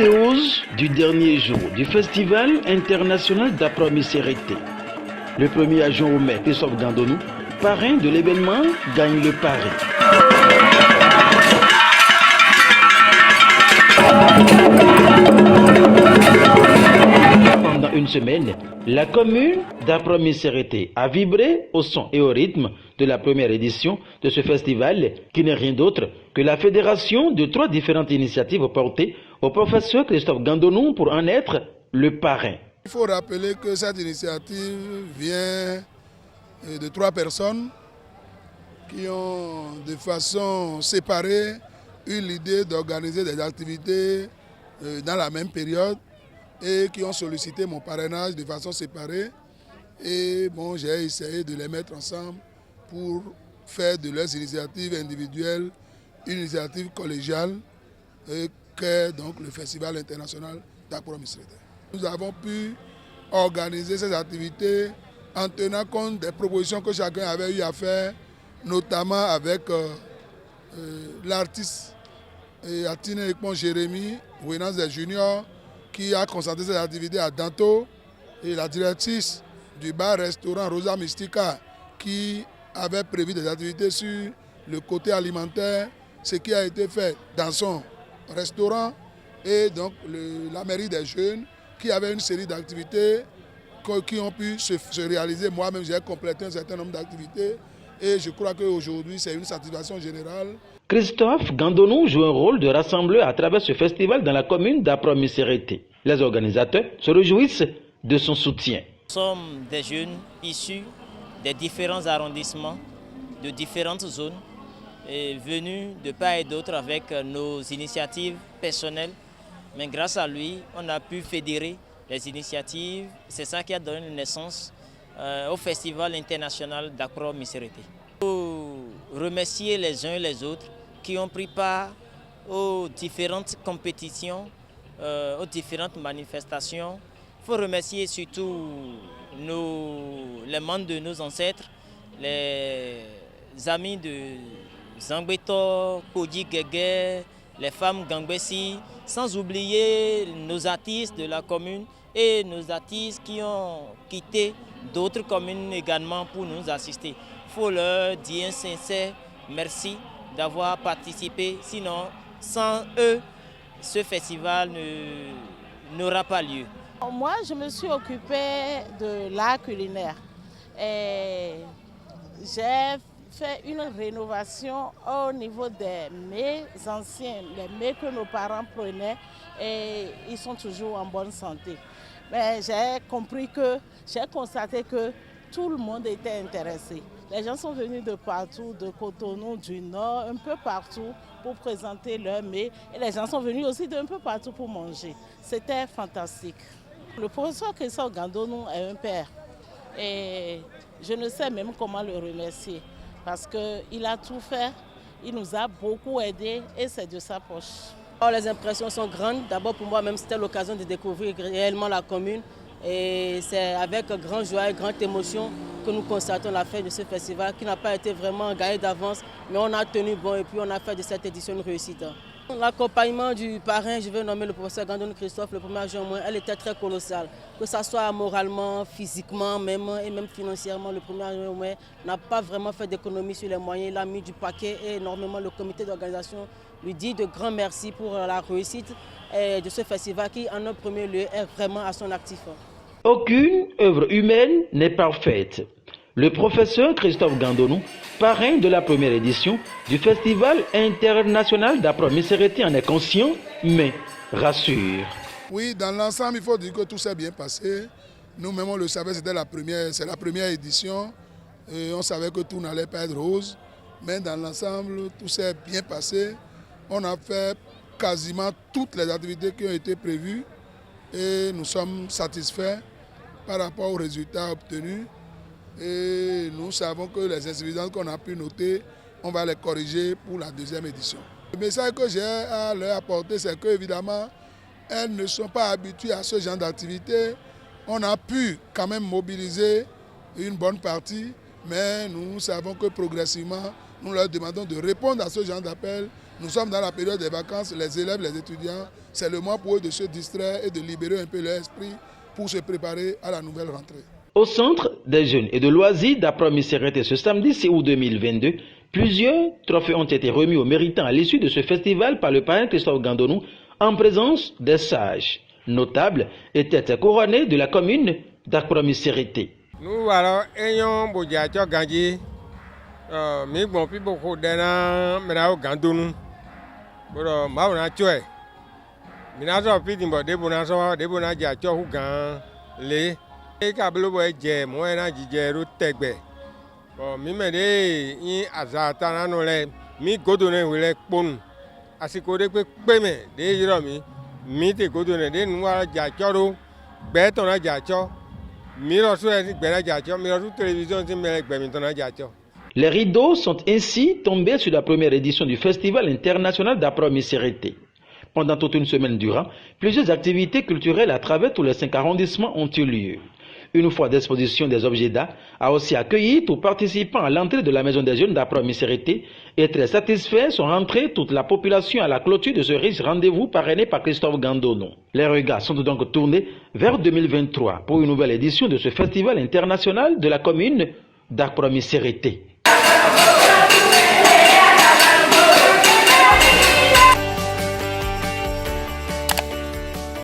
L'apothéose du dernier jour du Festival international d'Apromissérité. Le 1er juin au mai, Christophe Gandonou, parrain de l'événement, gagne le pari. Pendant une semaine, la commune d'Apromissérité a vibré au son et au rythme de la première édition de ce festival qui n'est rien d'autre que la fédération de 3 différentes initiatives portées au professeur Christophe Gandonou pour en être le parrain. Il faut rappeler que cette initiative vient de 3 personnes qui ont de façon séparée eu l'idée d'organiser des activités dans la même période et qui ont sollicité mon parrainage de façon séparée. Et bon, j'ai essayé de les mettre ensemble pour faire de leurs initiatives individuelles une initiative collégiale qu'est donc le Festival international d'Apromissérité. Nous avons pu organiser ces activités en tenant compte des propositions que chacun avait eu à faire, notamment avec l'artiste Atine Ekpon Jérémy, Ouénance des Juniors, qui a concentré ses activités à Danto, et la directrice du bar-restaurant Rosa Mystica, qui avait prévu des activités sur le côté alimentaire, ce qui a été fait dans son restaurant, et donc la mairie des jeunes, qui avait une série d'activités qui ont pu se réaliser. Moi-même, j'ai complété un certain nombre d'activités, et je crois qu'aujourd'hui, c'est une satisfaction générale. Christophe Gandonou joue un rôle de rassembleur à travers ce festival dans la commune d'Apromissérité. Les organisateurs se réjouissent de son soutien. Nous sommes des jeunes issus des différents arrondissements, de différentes zones, et venus de part et d'autre avec nos initiatives personnelles. Mais grâce à lui, on a pu fédérer les initiatives. C'est ça qui a donné naissance au Festival international d'Apromissérité. Il faut remercier les uns et les autres qui ont pris part aux différentes compétitions, aux différentes manifestations. Il faut remercier surtout les membres de nos ancêtres, les amis de Zangbeto, Kodi Guégué, les femmes Gangbessi, sans oublier nos artistes de la commune et nos artistes qui ont quitté d'autres communes également pour nous assister. Il faut leur dire un sincère merci d'avoir participé, sinon sans eux, ce festival n'aura pas lieu. Moi, je me suis occupée de l'art culinaire et j'ai fait une rénovation au niveau des mets anciens, les mets que nos parents prenaient et ils sont toujours en bonne santé. Mais j'ai constaté que tout le monde était intéressé. Les gens sont venus de partout, de Cotonou, du Nord, un peu partout pour présenter leurs mets. Et les gens sont venus aussi d'un peu partout pour manger. C'était fantastique. Le professeur Christophe Gandonou est un père. Et je ne sais même comment le remercier. Parce qu'il a tout fait, il nous a beaucoup aidés et c'est de sa poche. Les impressions sont grandes. D'abord pour moi, même c'était l'occasion de découvrir réellement la commune. Et c'est avec grande joie et grande émotion que nous constatons la fête de ce festival qui n'a pas été vraiment gagné d'avance, mais on a tenu bon et puis on a fait de cette édition une réussite. L'accompagnement du parrain, je vais nommer le professeur Gandonou Christophe, le 1er juin, elle était très colossale. Que ce soit moralement, physiquement même et même financièrement, le 1er juin n'a pas vraiment fait d'économie sur les moyens. Il a mis du paquet et énormément le comité d'organisation lui dit de grands merci pour la réussite de ce festival qui, en un premier lieu, est vraiment à son actif. Aucune œuvre humaine n'est parfaite. Le professeur Christophe Gandonou, parrain de la première édition du Festival international d'Apromissérité, en est conscient, mais rassure. Oui, dans l'ensemble, il faut dire que tout s'est bien passé. Nous-mêmes, on le savait, c'est la première édition. Et on savait que tout n'allait pas être rose. Mais dans l'ensemble, tout s'est bien passé. On a fait quasiment toutes les activités qui ont été prévues. Et nous sommes satisfaits par rapport aux résultats obtenus. Et nous savons que les insuffisances qu'on a pu noter, on va les corriger pour la deuxième édition. Le message que j'ai à leur apporter, c'est qu'évidemment, elles ne sont pas habituées à ce genre d'activité. On a pu quand même mobiliser une bonne partie, mais nous savons que progressivement, nous leur demandons de répondre à ce genre d'appel, Nous sommes dans la période des vacances, les élèves, les étudiants, c'est le moment pour eux de se distraire et de libérer un peu leur esprit pour se préparer à la nouvelle rentrée. Au centre des jeunes et de loisirs d'Apromissérité ce samedi 6 août 2022, plusieurs trophées ont été remis aux méritants à l'issue de ce festival par le parrain Christophe Gandonou en présence des sages. Notables et têtes couronnées de la commune d'Apromissérité. Nous voilà ayant Boudiacho Gandhi, mi bon pi beaucoup d'ana menao Gandonou, pour mauna tué. Minazo pi dimbo debona diacho ou gan le. Et kablo boy je moena jijeru tegbe. Bon mi mede in azata na no le mi godone wile kpon. Asiko de pe me de yiromi mi te godone de nuwa diacho ro gbe ton na diacho. Les rideaux sont ainsi tombés sur la première édition du Festival international d'Apromissérité. Pendant toute une semaine durant, plusieurs activités culturelles à travers tous les 5 arrondissements ont eu lieu. Une fois d'exposition des objets d'art a aussi accueilli tout participant à l'entrée de la Maison des Jeunes d'Apromissérité et très satisfaits sont rentrés toute la population à la clôture de ce riche rendez-vous parrainé par Christophe Gandonou. Les regards sont donc tournés vers 2023 pour une nouvelle édition de ce festival international de la commune d'Apromissérité.